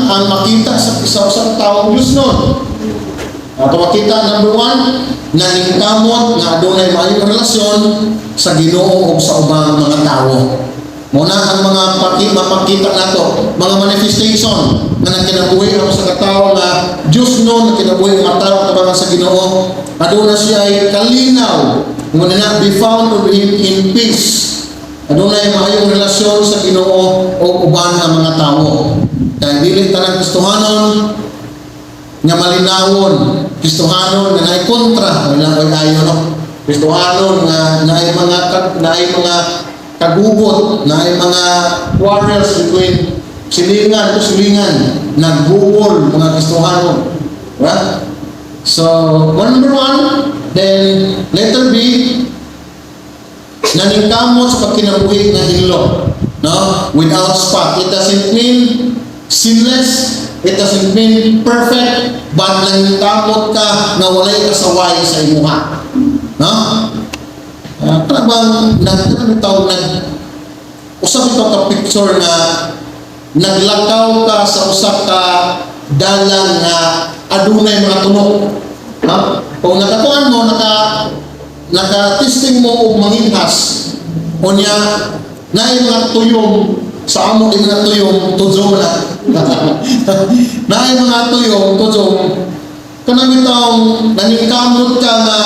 ang makita sa isa-usang taong Diyos nun? Ato makita, number 1, naningkamot nga adunay maayong relasyon sa Ginoo o sa ubang mga tao. Muna ang mga mapakita nato, mga manifestation na nagkinabuhi ako sa katao na Diyos nun, nagkinabuhi ang matao kabangan sa Ginoo. Aduna siya ay kalinaw, muna na be found to be in peace. Adunay maayong relasyon sa Ginoo o uban ng mga tao. Kaya dili tanang Kristohanon nga malinawon, Kristohanon nga naay kontra, wala ko ayo no. Kristohanon nga naay mga kagugot, naay mga quarrels between silingan to silingan, nagbubol mga Kristohanon. Right? So, number 1, then letter B, naningkamot sa pagkinabuhi na hinlo, no? Without spot. It doesn't mean sinless, it doesn't mean perfect, but naningkamot ka na walay kasaway sa imuha, no? Parang usap ito ka picture na naglakaw ka sa usap ka dalan na adunay mga tunog, no? Kung nakatuan mo, naka-testing mo o manginhas o niya na yung mga tuyong sa amo din na tuyong tujong na na yung mga tuyong tujong kanang itong naningkamot ka na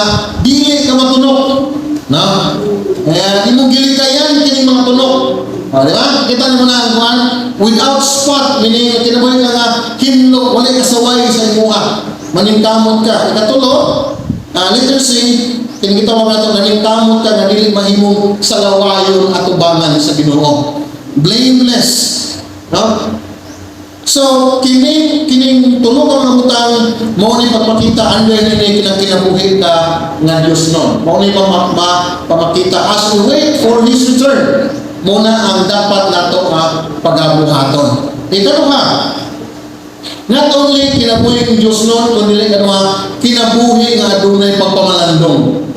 dili ka matunog na kaya di mo gili ka yan kining mga tunog di ba? Kita mo na ang without spot meaning kinabuhi ka nga hinlo wala kasaway sa imuha maningkamot ka ikatulo letter C kita mga ito, naningkamot ka na dili mahimong salawayon at ubangan sa Ginoo. Blameless. No? So, kining tulong ka mga butang, mo ni pagpakita, under nini kinabuhi ka nga Diyos nun. Mo ni pamakita, as we wait for His return, muna ang dapat nato pagabuhaton. Ito ha, not only kinabuhi ng Diyos nun, kundi kinabuhi nga adunay pagpamalandong.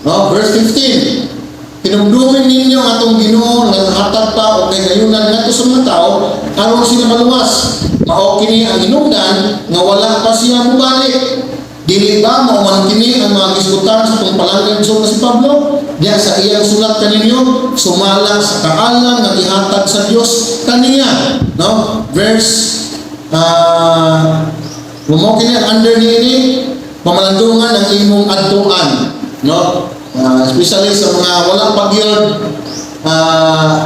No, verse 15. Pinumdumin ninyo atong Ginoo nga hatag pa o kay gayunan ngadto sa mga tao aron sila maluwas. Mao kini ang hinungdan nga wala pa siya mobalik. Dili ba mao man kini ang mga gisgutan sa tong palanggan sa si Pablo? Diya sa iyang sulat kaninyo sumala sa kaalam nga gihatag sa Dios kaniya. No? Verse mo kini under ni pamalandungan ang imong adtuan. No? Especially sa mga walang pagyod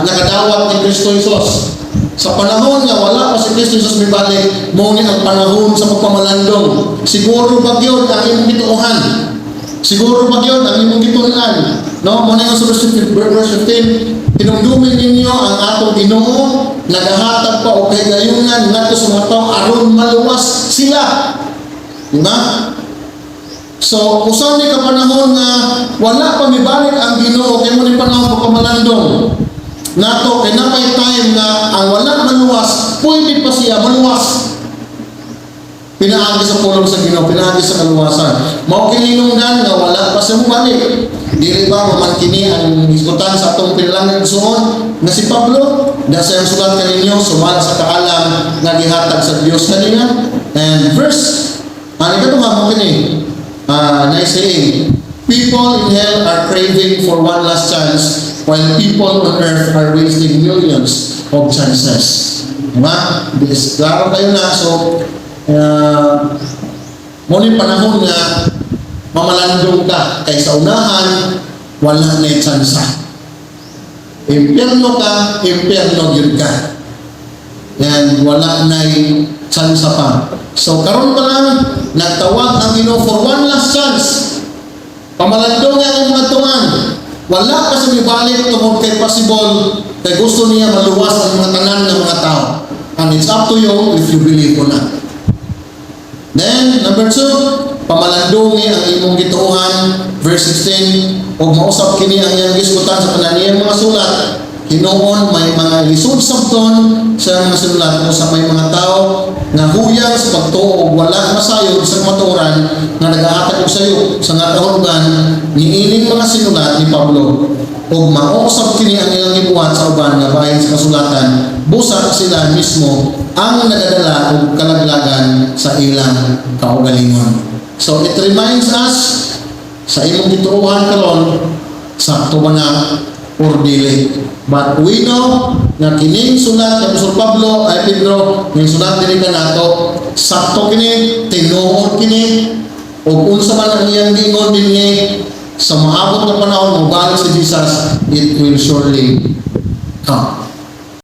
nakadawat ni Kristo Jesus. Sa panahon nga wala pa si Kristo Jesus mibalik, mo ni ang panahon sa pagpamalandong. Siguro pagyod ang imong gituohan. Siguro pagyod ang imong gituohan. No, mo ni ang verse 15, tinumdumin ninyo ang atong Ginoo, nagahatag pa o kay gayunan ngadto sa mga tawo aron maluwas sila. Diba? So, usaw ni ka panahon nga wala pa mibalik ang Ginoo kay mo ni panahon pagpamalandong. Nato kay napay time na ang wala maluwas, pwede pa siya maluwas. Pinaagi sa pulong sa Ginoo, pinaagi sa kaluwasan. Mao kininungdan nga wala pa siya mabalik. Dili ba mamangkini ang isgutan sa atong pinalangan suon nga si Pablo? Da sa sulat kaninyo sumala sa kaalam nga gihatag sa Dios kanina. And verse ano ka mo kini? Nice saying, people in hell are craving for one last chance while people on earth are wasting millions of chances. Diba? Klaro kayo na. So, ngunit panahon nga mamalandong ka kaysa unahan, wala na yung tsansa. Impyerno ka, impyerno yun ka. And wala na yung tsansa pa. So, karon pa lang, nagtawag ang Ginoo for one last chance. Pamalandong nga ang mga tungan. Wala pa sa mibalik tungkol kay possible kay gusto niya maluwas ang mga tanan ng mga tao. And it's up to you if you believe or not. Then, number 2, pamalandong niya ang imong gituuhan. Verse 16, og mausap kini ang iyang gisgutan sa kananiyang mga sulat. Hinoon may mga lisod sabton sa mga sulat o sa may mga tao na huyang sa pagtuo wala masayod sa maturan nga nagahatag og sayo sa nga kahulugan niining mga sinulat ni Pablo. ugma o usab kini ang ilang gibuhat sa uban nga bahin sa kasulatan, busa sila mismo ang nagadala og kalaglagan sa ilang kaugalingon. So it reminds us sa imong gituohan karon, sakto ba na or dili. But we know na kining sulat ni Apostol Pablo ay Pedro, ning sulat dili kanato, sakto kini, tinuod kini, ug unsa man ang iyang giingon dinhi sa maabot na panahon mo balik si Jesus, it will surely come.